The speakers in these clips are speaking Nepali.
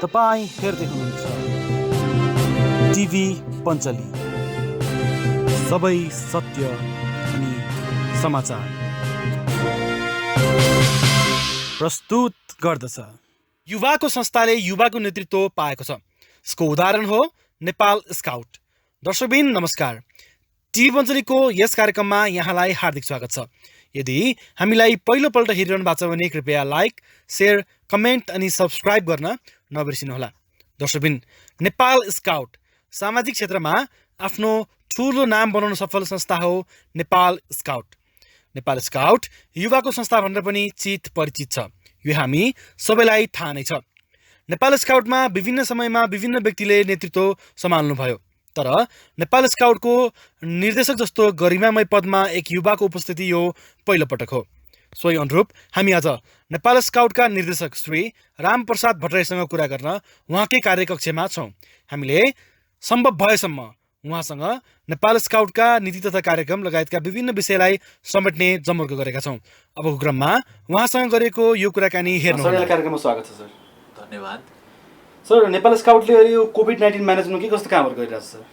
तपाईँ हेर्दै हुनुहुन्छ टिभी पञ्चली, सबै सत्य अनि समाचार प्रस्तुत गर्दछ। युवाको संस्थाले युवाको नेतृत्व पाएको छ। यसको उदाहरण हो नेपाल स्काउट। दर्शकबिन नमस्कार, टिभी पञ्चलीको यस कार्यक्रममा यहाँलाई हार्दिक स्वागत छ। यदि हामीलाई पहिलोपल्ट हेरिरहनु भएको छ भने कृपया लाइक, सेयर, कमेन्ट अनि सब्सक्राइब गर्न नबिर्सिनुहोला। दर्शकबिन, नेपाल स्काउट सामाजिक क्षेत्रमा आफ्नो ठुलो नाम बनाउन सफल संस्था हो नेपाल स्काउट। नेपाल स्काउट युवाको संस्था भनेर पनि चित परिचित छ, यो हामी सबैलाई थाहा नै छ। नेपाल स्काउटमा विभिन्न समयमा विभिन्न व्यक्तिले नेतृत्व सम्हाल्नुभयो, तर नेपाल स्काउटको निर्देशक जस्तो गरिमामय पदमा एक युवाको उपस्थिति यो पहिलोपटक हो। सोही अनुरूप हामी आज नेपाल स्काउटका निर्देशक श्री रामप्रसाद भट्टराईसँग कुरा गर्न उहाँकै कार्यकक्षमा छौँ। हामीले सम्भव भएसम्म उहाँसँग नेपाल स्काउटका नीति तथा कार्यक्रम लगायतका विभिन्न विषयलाई समेट्ने जमर्को गरेका छौँ। अबको क्रममा उहाँसँग गरेको यो कुराकानी हेर्नु। कार्यक्रममा स्वागत छ सर। धन्यवाद सर। नेपाल स्काउटले अहिले यो कोभिड-19 म्यानेजमेन्टमा के कस्तो कामहरू गरिरहेछ सर?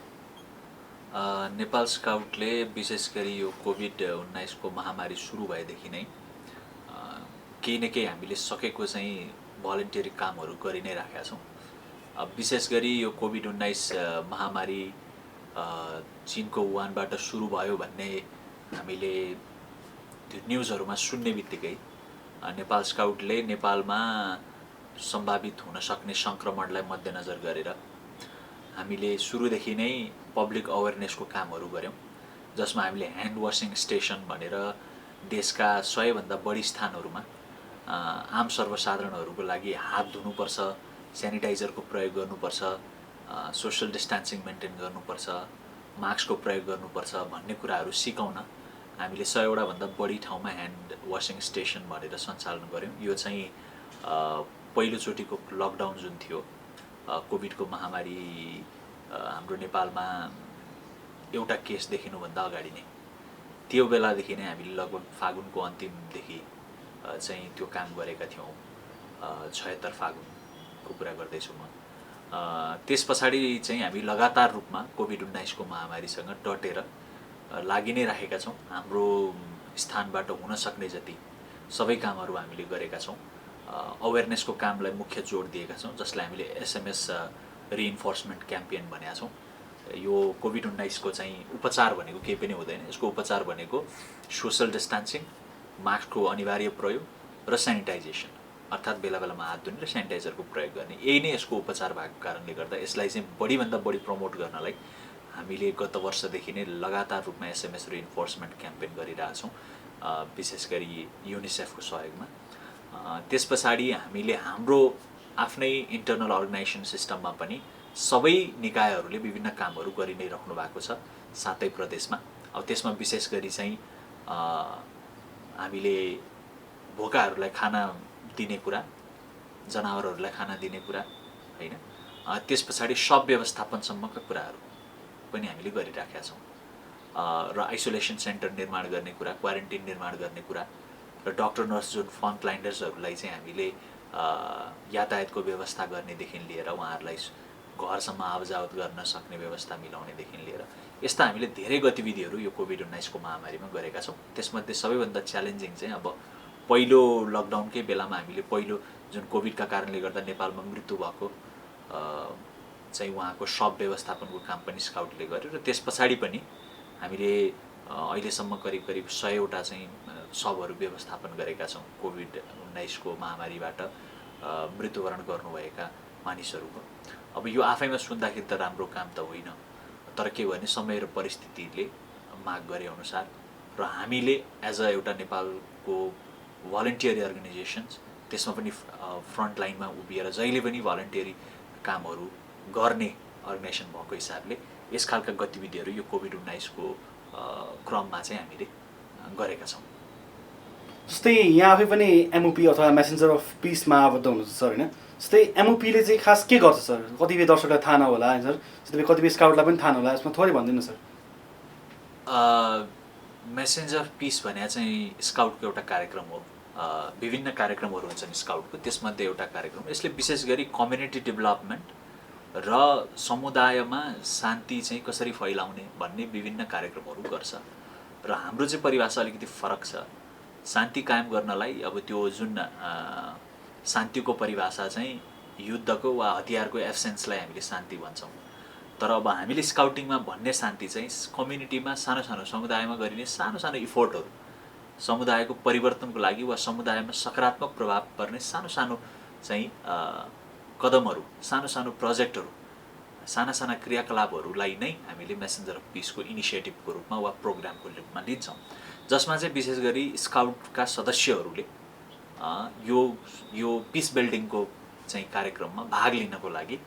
नेपाल स्काउटले विशेष गरी यो कोभिड-19 को महामारी सुरु भएदेखि नै केही न केही हामीले सकेको चाहिँ भलन्टियरी कामहरू गरि नै राखेका छौँ। विशेष गरी यो कोभिड-19 महामारी चीनको वुहानबाट सुरु भयो भन्ने हामीले त्यो न्युजहरूमा सुन्ने बित्तिकै नेपाल स्काउटले नेपालमा सम्भावित हुन सक्ने सङ्क्रमणलाई मध्यनजर गरेर हामीले सुरुदेखि नै पब्लिक अवेरनेसको कामहरू गऱ्यौँ, जसमा हामीले ह्यान्ड वासिङ स्टेसन भनेर देशका 100भन्दा बढी स्थानहरूमा आम सर्वसाधारणहरूको लागि हात धुनुपर्छ, सेनिटाइजरको प्रयोग गर्नुपर्छ, सोसल डिस्टेन्सिङ मेन्टेन गर्नुपर्छ, मास्कको प्रयोग गर्नुपर्छ भन्ने कुराहरू सिकाउन हामीले 100वटा भन्दा बढी ठाउँमा ह्यान्ड वासिङ स्टेसन भनेर सञ्चालन गऱ्यौँ। यो चाहिँ पहिलोचोटिको लकडाउन जुन थियो कोभिडको महामारी हाम्रो नेपालमा एउटा केस देखिनुभन्दा अगाडि नै, त्यो बेलादेखि नै हामीले लगभग फागुनको अन्तिमदेखि चाहिँ त्यो काम गरेका थियौँ। 76 फागुनको कुरा गर्दैछु म। त्यस पछाडि चाहिँ हामी लगातार रूपमा कोभिड-19 को महामारीसँग डटेर लागि नै राखेका छौँ। हाम्रो स्थानबाट हुन सक्ने जति सबै कामहरू हामीले गरेका छौँ। अवेरनेसको कामलाई मुख्य जोड दिएका छौँ, जसलाई हामीले SMS रिइन्फोर्समेन्ट क्याम्पेन भनेका छौँ। यो कोभिड-19 को चाहिँ उपचार भनेको केही पनि हुँदैन। यसको उपचार भनेको सोसल डिस्टेन्सिङ, मास्कको अनिवार्य प्रयोग र सेनिटाइजेसन, अर्थात् बेला बेलामा हात धुने र सेनिटाइजरको प्रयोग गर्ने, यही नै यसको उपचार भएको कारणले गर्दा यसलाई चाहिँ बढीभन्दा बढी प्रमोट गर्नलाई हामीले गत वर्षदेखि नै लगातार रूपमा SMS रिइन्फोर्समेन्ट क्याम्पेन गरिरहेछौँ, विशेष गरी युनिसेफको सहयोगमा। त्यस पछाडि हामीले हाम्रो आफ्नै इन्टरनल अर्गनाइजेसन सिस्टममा पनि सबै निकायहरूले विभिन्न कामहरू गरि नै राख्नु भएको छ सातै प्रदेशमा। अब त्यसमा विशेष गरी चाहिँ हामीले भोकाहरूलाई खाना दिने कुरा, जनावरहरूलाई खाना दिने कुरा होइन, त्यस पछाडि शव व्यवस्थापनसम्मका कुराहरू पनि हामीले गरिराखेका छौँ र आइसोलेसन सेन्टर निर्माण गर्ने कुरा, क्वारेन्टिन निर्माण गर्ने कुरा र डक्टर नर्स जुन फ्रन्टलाइनर्सहरूलाई चाहिँ हामीले यातायातको व्यवस्था गर्नेदेखि लिएर उहाँहरूलाई घरसम्म आवजावत गर्न सक्ने व्यवस्था मिलाउनेदेखि लिएर यस्ता हामीले धेरै गतिविधिहरू यो कोभिड-19 को महामारीमा गरेका छौँ। त्यसमध्ये सबैभन्दा च्यालेन्जिङ चाहिँ अब पहिलो लकडाउनकै बेलामा हामीले पहिलो जुन कोभिडका कारणले गर्दा नेपालमा मृत्यु भएको चाहिँ उहाँको शव व्यवस्थापनको काम पनि स्काउटले गर्यो र त्यस पछाडि पनि हामीले अहिलेसम्म करिब 100वटा चाहिँ शवहरू व्यवस्थापन गरेका छौँ कोभिड-19 को महामारीबाट मृत्युवरण गर्नुभएका मानिसहरूको। अब यो आफैमा सुन्दाखेरि त राम्रो काम त होइन, तर के भने समय र परिस्थितिले माग गरे अनुसार र हामीले एज अ एउटा नेपालको भलन्टियरी अर्गनाइजेसन्स, त्यसमा पनि फ्रन्ट लाइनमा उभिएर जहिले पनि भलन्टियरी कामहरू गर्ने अर्गनाइजेसन भएको हिसाबले यस खालका गतिविधिहरू यो कोभिड-19 को क्रममा चाहिँ हामीले गरेका छौँ। जस्तै यहाँ आफै पनि MOP अथवा मेसेन्जर अफ पिसमा आबद्ध हुनुहुन्छ सर होइन? जस्तै MOPले चाहिँ खास के गर्छ सर? कतिपय दर्शकलाई थाहा नहोला होइन सर, जस्तै कतिपय स्काउटलाई पनि थाहा नहोला, यसमा थोरै भनिदिनु सर। मेसेन्जर अफ पिस भने चाहिँ स्काउटको एउटा कार्यक्रम हो विभिन्न कार्यक्रमहरू हुन्छन् स्काउटको, त्यसमध्ये एउटा कार्यक्रम यसले विशेष गरी कम्युनिटी डेभलपमेन्ट र समुदायमा शान्ति चाहिँ कसरी फैलाउने भन्ने विभिन्न कार्यक्रमहरू गर्छ। र हाम्रो चाहिँ परिभाषा अलिकति फरक छ। शान्ति कायम गर्नलाई अब त्यो जुन शान्तिको परिभाषा चाहिँ युद्धको वा हतियारको एब्सेन्सलाई हामीले शान्ति भन्छौँ, तर अब हामीले स्काउटिङमा भन्ने शान्ति चाहिँ कम्युनिटीमा सानो सानो समुदायमा गरिने सानो सानो इफोर्टहरू, समुदायको परिवर्तनको लागि वा समुदायमा सकारात्मक प्रभाव पर्ने सानो सानो चाहिँ कदमहरू, सानो सानो प्रोजेक्टहरू, साना साना क्रियाकलापहरूलाई नै हामीले मेसेन्जर अफ पिसको इनिसिएटिभको रूपमा वा प्रोग्रामको रूपमा लिन्छौँ, जसमा चाहिँ विशेष गरी स्काउटका सदस्यहरूले यो पिस बिल्डिङको चाहिँ कार्यक्रममा भाग लिनको लागि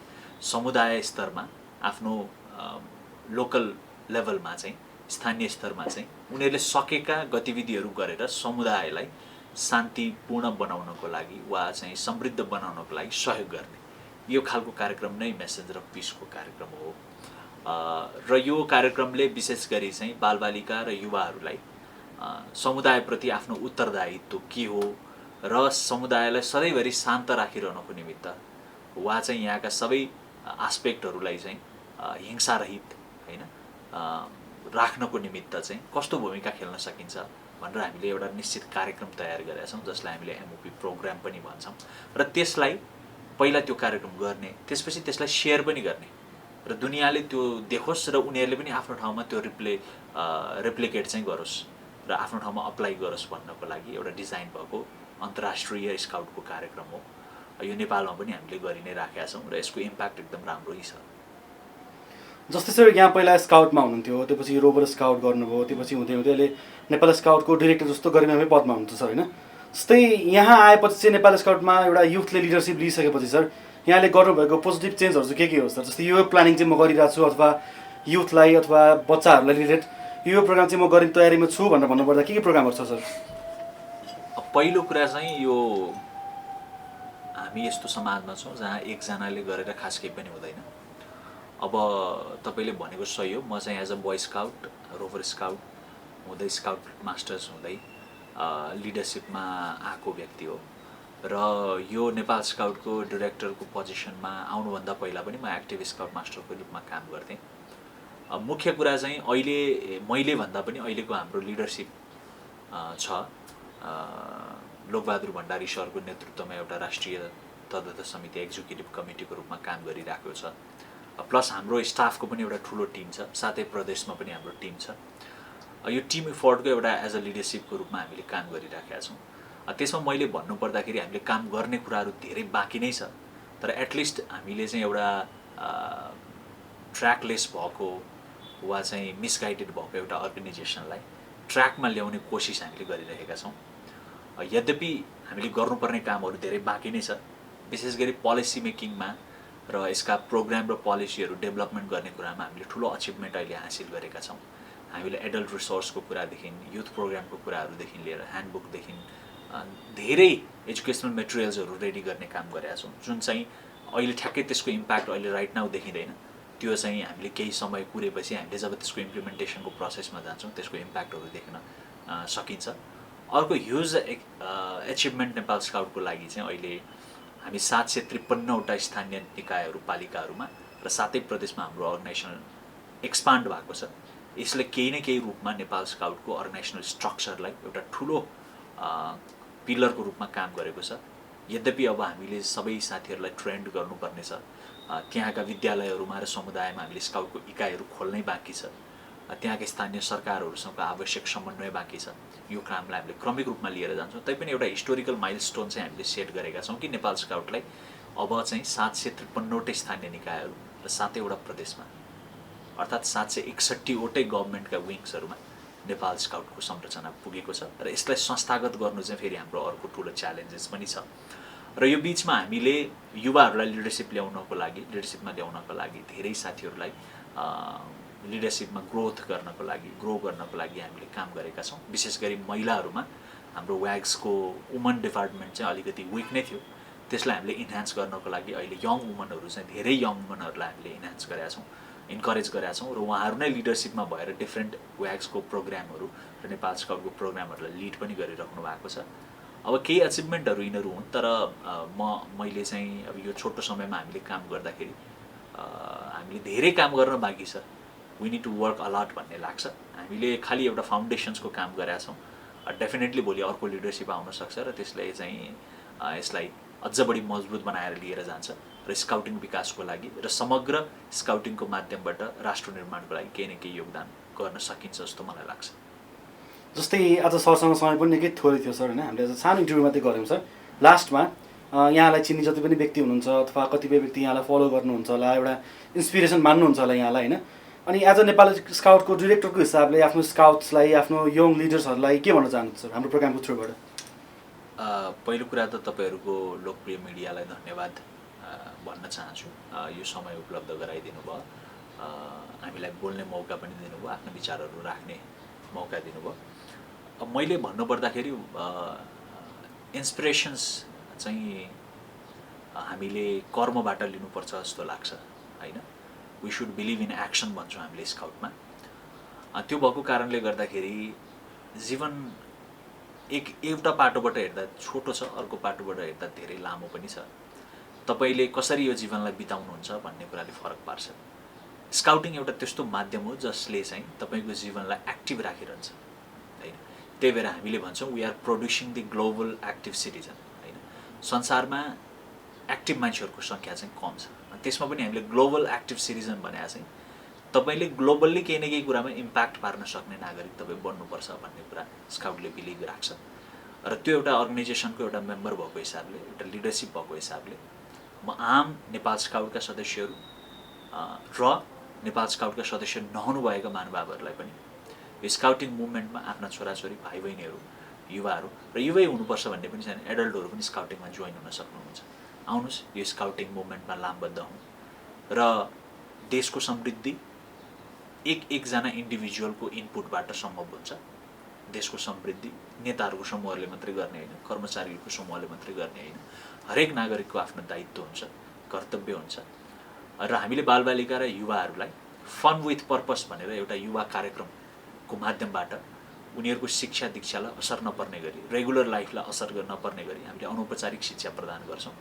समुदाय स्तरमा आफ्नो लोकल लेभलमा चाहिँ स्थानीय स्तरमा चाहिँ उनीहरूले सकेका गतिविधिहरू गरेर समुदायलाई शान्तिपूर्ण बनाउनको लागि वा चाहिँ समृद्ध बनाउनको लागि सहयोग गर्ने यो खालको कार्यक्रम नै मेसेन्जर अफ पिसको कार्यक्रम हो। र यो कार्यक्रमले विशेष गरी चाहिँ बालबालिका र युवाहरूलाई समुदायप्रति आफ्नो उत्तरदायित्व के हो र समुदायलाई सधैँभरि शान्त राखिरहनको निमित्त वा चाहिँ यहाँका सबै आस्पेक्टहरूलाई चाहिँ हिंसारहित होइन राख्नको निमित्त चाहिँ कस्तो भूमिका खेल्न सकिन्छ भनेर हामीले एउटा निश्चित कार्यक्रम तयार गरेका छौँ, जसलाई हामीले एमओपी प्रोग्राम पनि भन्छौँ। र त्यसलाई पहिला त्यो कार्यक्रम गर्ने, त्यसपछि त्यसलाई सेयर पनि गर्ने र दुनियाँले त्यो देखोस् र उनीहरूले पनि आफ्नो ठाउँमा त्यो रेप्लिकेट चाहिँ गरोस् र आफ्नो ठाउँमा अप्लाई गरोस् भन्नको लागि एउटा डिजाइन भएको अन्तर्राष्ट्रिय स्काउटको कार्यक्रम हो। यो नेपालमा पनि हामीले गरि नै राखेका छौँ र यसको इम्प्याक्ट एकदम राम्रै छ। जस्तै सर यहाँ पहिला स्काउटमा हुनुहुन्थ्यो, त्यसपछि रोबर स्काउट गर्नुभयो, त्यसपछि हुँदै हुँदै अहिले नेपाल स्काउटको डिरेक्टर जस्तो गरिमामै पदमा हुनुहुन्छ सर होइन। जस्तै यहाँ आएपछि चाहिँ नेपाल स्काउटमा एउटा युथले लिडरसिप लिइसकेपछि सर यहाँले गर्नुभएको पोजिटिभ चेन्जहरू चाहिँ के हो सर? जस्तै यो प्लानिङ चाहिँ म गरिरहेको छु अथवा युथलाई अथवा बच्चाहरूलाई रिलेटेड यो प्रोग्राम चाहिँ म गर्ने तयारीमा छु भनेर भन्नुपर्दा के प्रोग्रामहरू छ सर? पहिलो कुरा चाहिँ यो हामी यस्तो समाजमा छौँ जहाँ एकजनाले गरेर खास केही पनि हुँदैन। अब तपाईँले भनेको सही हो, म चाहिँ as a boy scout, rover scout हुँदै स्काउट मास्टर्स हुँदै लिडरसिपमा आएको व्यक्ति हो र यो नेपाल स्काउटको डिरेक्टरको पोजिसनमा आउनुभन्दा पहिला पनि म एक्टिभ स्काउट मास्टरको रूपमा काम गर्थेँ। मुख्य कुरा चाहिँ अहिले मैले भन्दा पनि अहिलेको हाम्रो लिडरसिप छ लोकबहादुर भण्डारी सरको नेतृत्वमा एउटा राष्ट्रिय तदर्थ समिति एक्जिक्युटिभ कमिटीको रूपमा काम गरिरहेको छ, प्लस हाम्रो स्टाफको पनि एउटा ठुलो टिम छ, साथै प्रदेशमा पनि हाम्रो टिम छ। यो टिम इफोर्टको एउटा एज अ लिडरसिपको रूपमा हामीले काम गरिराखेका छौँ। त्यसमा मैले भन्नुपर्दाखेरि हामीले काम गर्ने कुराहरू धेरै बाँकी नै छ, तर एटलिस्ट हामीले चाहिँ एउटा ट्र्याकलेस भएको वा चाहिँ मिसगाइडेड भएको एउटा अर्गनाइजेसनलाई ट्र्याकमा ल्याउने कोसिस हामीले गरिरहेका छौँ। यद्यपि हामीले गर्नुपर्ने कामहरू धेरै बाँकी नै छ, विशेष गरी पोलिसी मेकिङमा र यसका प्रोग्राम र पोलिसीहरू डेभलपमेन्ट गर्ने कुरामा हामीले ठुलो अचिभमेन्ट अहिले हासिल गरेका छौँ। हामीले एडल्ट रिसोर्सको कुरादेखि युथ प्रोग्रामको कुराहरूदेखि लिएर ह्यान्डबुकदेखि धेरै एजुकेसनल मेटेरियल्सहरू रेडी गर्ने काम गरेका छौँ, जुन चाहिँ अहिले ठ्याक्कै त्यसको इम्प्याक्ट अहिले राइट नाउ देखिँदैन। त्यो चाहिँ हामीले केही समय कुरेपछि हामीले जब त्यसको इम्प्लिमेन्टेसनको प्रोसेसमा जान्छौँ त्यसको इम्प्याक्टहरू देख्न सकिन्छ। अर्को ह्युज एचिभमेन्ट नेपाल स्काउटको लागि चाहिँ अहिले हामी 753वटा स्थानीय निकायहरू पालिकाहरूमा र सातै प्रदेशमा हाम्रो अर्गनाइजेसन एक्सपान्ड भएको छ। यसले केही न केही रूपमा नेपाल स्काउटको अर्गनाइजेसनल स्ट्रक्चरलाई एउटा ठुलो पिलरको रूपमा काम गरेको छ। यद्यपि अब हामीले सबै साथीहरूलाई ट्रेन्ड गर्नुपर्ने छ, त्यहाँका विद्यालयहरूमा र समुदायमा हामीले स्काउटको इकाइहरू खोल्नै बाँकी छ, त्यहाँका स्थानीय सरकारहरूसँग आवश्यक समन्वय बाँकी छ। यो कामलाई हामीले क्रमिक रूपमा लिएर जान्छौँ। तैपनि एउटा हिस्टोरिकल माइलस्टोन चाहिँ हामीले सेट गरेका छौँ कि नेपाल स्काउटलाई अब चाहिँ 753वटै स्थानीय निकायहरू र 7वटा प्रदेशमा अर्थात् 761वटै गभर्मेन्टका विङ्सहरूमा नेपाल स्काउटको संरचना पुगेको छ र यसलाई संस्थागत गर्नु चाहिँ फेरि हाम्रो अर्को ठुलो च्यालेन्जेस पनि छ। र यो बिचमा हामीले युवाहरूलाई लिडरसिपमा ल्याउनको लागि धेरै साथीहरूलाई लिडरसिपमा ग्रो गर्नको लागि हामीले काम गरेका छौँ। विशेष गरी महिलाहरूमा हाम्रो व्याग्सको वुमन डिपार्टमेन्ट चाहिँ अलिकति विक नै थियो, त्यसलाई हामीले इन्हान्स गर्नको लागि अहिले यङ वुमनहरू चाहिँ धेरै यङ वुमनहरूलाई हामीले इन्हान्स गरेका छौँ, इन्करेज गरेका छौँ र उहाँहरू नै लिडरसिपमा भएर डिफ्रेन्ट व्याग्सको प्रोग्रामहरू र नेपाल स्काउटको प्रोग्रामहरूलाई लिड पनि गरिराख्नु भएको छ। अब केही अचिभमेन्टहरू यिनीहरू हुन्, तर मैले चाहिँ अब यो छोटो समयमा हामीले काम गर्दाखेरि हामीले धेरै काम गर्न बाँकी छ। We need to work a lot भन्ने लाग्छ। हामीले खालि एउटा फाउन्डेसन्सको काम गरेका छौँ। डेफिनेटली भोलि अर्को लिडरसिप आउन सक्छ र त्यसले चाहिँ यसलाई अझ बढी मजबुत बनाएर लिएर जान्छ र स्काउटिङ विकासको लागि र समग्र स्काउटिङको माध्यमबाट राष्ट्र निर्माणको लागि केही न केही योगदान गर्न सकिन्छ जस्तो मलाई लाग्छ। जस्तै आज सरसँग समय पनि निकै थोरै थियो सर, होइन? हामीले आज सानो इन्टरभ्यू मात्रै गऱ्यौँ सर। लास्टमा यहाँलाई चिन्ने जति पनि व्यक्ति हुनुहुन्छ अथवा कतिपय व्यक्ति यहाँलाई फलो गर्नुहुन्छ होला, एउटा इन्सपिरेसन मान्नुहुन्छ होला यहाँलाई, होइन? अनि एज अ नेपाल स्काउटको डिरेक्टरको हिसाबले आफ्नो स्काउट्सलाई, आफ्नो यङ लिडर्सहरूलाई के भन्न चाहनुहुन्छ सर हाम्रो प्रोग्रामको थ्रुबाट? पहिलो कुरा त तपाईँहरूको लोकप्रिय मिडियालाई धन्यवाद भन्न चाहन्छु। यो समय उपलब्ध गराइदिनु भयो, हामीलाई बोल्ने मौका पनि दिनुभयो, आफ्नो विचारहरू राख्ने मौका दिनुभयो। अब मैले भन्नुपर्दाखेरि इन्सपिरेसन्स चाहिँ हामीले कर्मबाट लिनुपर्छ जस्तो लाग्छ, होइन? We should believe in action भन्छौँ हामीले स्काउटमा। त्यो भएको कारणले गर्दाखेरि जीवन एउटा पाटोबाट हेर्दा छोटो छ, अर्को पाटोबाट हेर्दा धेरै लामो पनि छ। तपाईँले कसरी यो जीवनलाई बिताउनुहुन्छ भन्ने कुराले फरक पार्छ। स्काउटिङ एउटा त्यस्तो माध्यम हो जसले चाहिँ तपाईँको जीवनलाई एक्टिभ राखिरहन्छ, होइन? त्यही भएर हामीले भन्छौँ we are producing the global active citizen, होइन? संसारमा एक्टिभ मान्छेहरूको सङ्ख्या चाहिँ कम छ, त्यसमा पनि हामीले ग्लोबल एक्टिभ सिटिजन भनेको चाहिँ तपाईँले ग्लोबल्ली केही न केही कुरामा इम्प्याक्ट पार्न सक्ने नागरिक तपाईँ बन्नुपर्छ भन्ने कुरा स्काउटले बिलिभ राख्छ। र त्यो एउटा अर्गनाइजेसनको एउटा मेम्बर भएको हिसाबले, एउटा लिडरसिप भएको हिसाबले म आम नेपाल स्काउटका सदस्यहरू र नेपाल स्काउटका सदस्य नहुनुभएका महानुभावहरूलाई पनि यो स्काउटिङ मुभमेन्टमा आफ्ना छोराछोरी भाइ बहिनीहरू, युवाहरू र युवै हुनुपर्छ भन्ने पनि छैन, एडल्टहरू पनि स्काउटिङमा जोइन हुन सक्नुहुन्छ। आउनुहोस्, यो स्काउटिङ मुभमेन्टमा लामबद्ध हौँ र देशको समृद्धि एकजना इन्डिभिजुअलको इनपुटबाट सम्भव हुन्छ। देशको समृद्धि नेताहरूको समूहले मात्रै गर्ने होइन, कर्मचारीहरूको समूहले मात्रै गर्ने होइन, हरेक नागरिकको आफ्नो दायित्व हुन्छ, कर्तव्य हुन्छ। र हामीले बालबालिका र युवाहरूलाई फन विथ पर्पस भनेर एउटा युवा कार्यक्रमको माध्यमबाट उनीहरूको शिक्षा दीक्षालाई असर नपर्ने गरी, रेगुलर लाइफलाई असर नपर्ने गरी हामीले अनौपचारिक शिक्षा प्रदान गर्छौँ।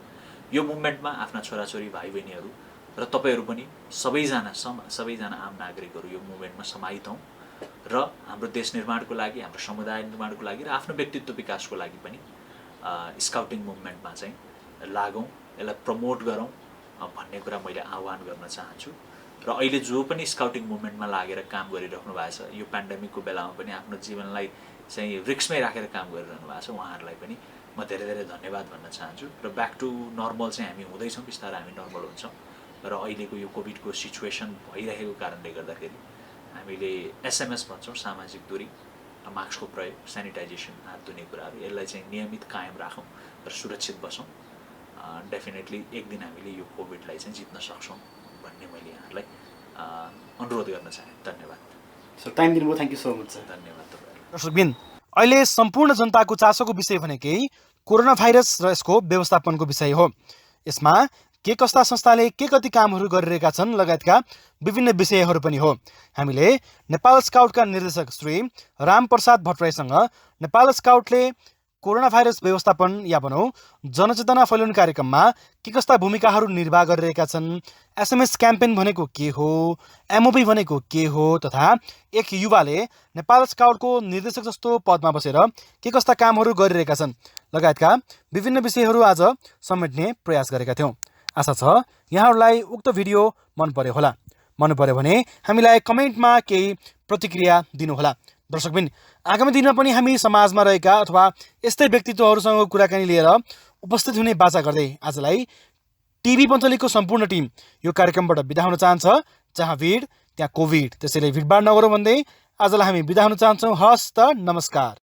यो मुभमेन्टमा आफ्ना छोराछोरी भाइ बहिनीहरू र तपाईँहरू पनि सबैजना आम नागरिकहरू यो मुभमेन्टमा समाहित हौँ र हाम्रो देश निर्माणको लागि, हाम्रो समुदाय निर्माणको लागि र आफ्नो व्यक्तित्व विकासको लागि पनि स्काउटिङ मुभमेन्टमा चाहिँ लागौँ, यसलाई प्रमोट गरौँ भन्ने कुरा मैले आह्वान गर्न चाहन्छु। र अहिले जो पनि स्काउटिङ मुभमेन्टमा लागेर काम गरिराख्नु भएको छ, यो पेन्डेमिकको बेलामा पनि आफ्नो जीवनलाई चाहिँ रिस्कमै राखेर काम गरिरहनु भएको छ, उहाँहरूलाई पनि म धेरै धेरै धन्यवाद भन्न चाहन्छु। र ब्याक टु नर्मल चाहिँ हामी हुँदैछौँ, बिस्तारै हामी नर्मल हुन्छौँ। र अहिलेको यो कोभिडको सिचुएसन भइरहेको कारणले गर्दाखेरि हामीले SMS भन्छौँ, सामाजिक दूरी, मास्कको प्रयोग, सेनिटाइजेसन, हात धुने कुराहरू, यसलाई चाहिँ नियमित कायम राखौँ र सुरक्षित बसौँ। डेफिनेटली एक दिन हामीले यो कोभिडलाई चाहिँ जित्न सक्छौँ भन्ने मैले यहाँहरूलाई अनुरोध गर्न चाहेँ। धन्यवाद सर, टाइम दिनुभयो, thank you so much sir. धन्यवाद तपाईँहरू। दर्शकबिन, अहिले सम्पूर्ण जनताको चासोको विषय भनेकै कोरोना भाइरस र यसको व्यवस्थापनको विषय हो। यसमा के कस्ता संस्थाले के कति कामहरू गरिरहेका छन् लगायतका विभिन्न विषयहरू पनि हो। हामीले नेपाल स्काउटका निर्देशक श्री रामप्रसाद भट्टराईसँग नेपाल स्काउटले कोरोना भाइरस व्यवस्थापन या भनौँ जनचेतना फैलाउने कार्यक्रममा के कस्ता भूमिकाहरू निर्वाह गरिरहेका छन्, SMS क्याम्पेन भनेको के हो, MOP भनेको के हो, तथा एक युवाले नेपाल स्काउटको निर्देशक जस्तो पदमा बसेर के कस्ता कामहरू गरिरहेका छन् लगायतका विभिन्न विषयहरू आज समेट्ने प्रयास गरेका थियौँ। आशा छ यहाँहरूलाई उक्त भिडियो मन पर्यो होला। मन पर्यो भने हामीलाई कमेन्टमा केही प्रतिक्रिया दिनुहोला। दर्शकबिन, आगामी दिनमा पनि हामी समाजमा रहेका अथवा यस्तै व्यक्तित्वहरूसँग कुराकानी लिएर उपस्थित हुने बाचा गर्दै आजलाई टिभी पञ्चलीको सम्पूर्ण टिम यो कार्यक्रमबाट बिदा हुन चाहन्छ। जहाँ भिड त्यहाँ कोभिड, त्यसैले भिडभाड नगरौँ भन्दै आजलाई हामी बिदा हुन चाहन्छौँ। हस् त, नमस्कार।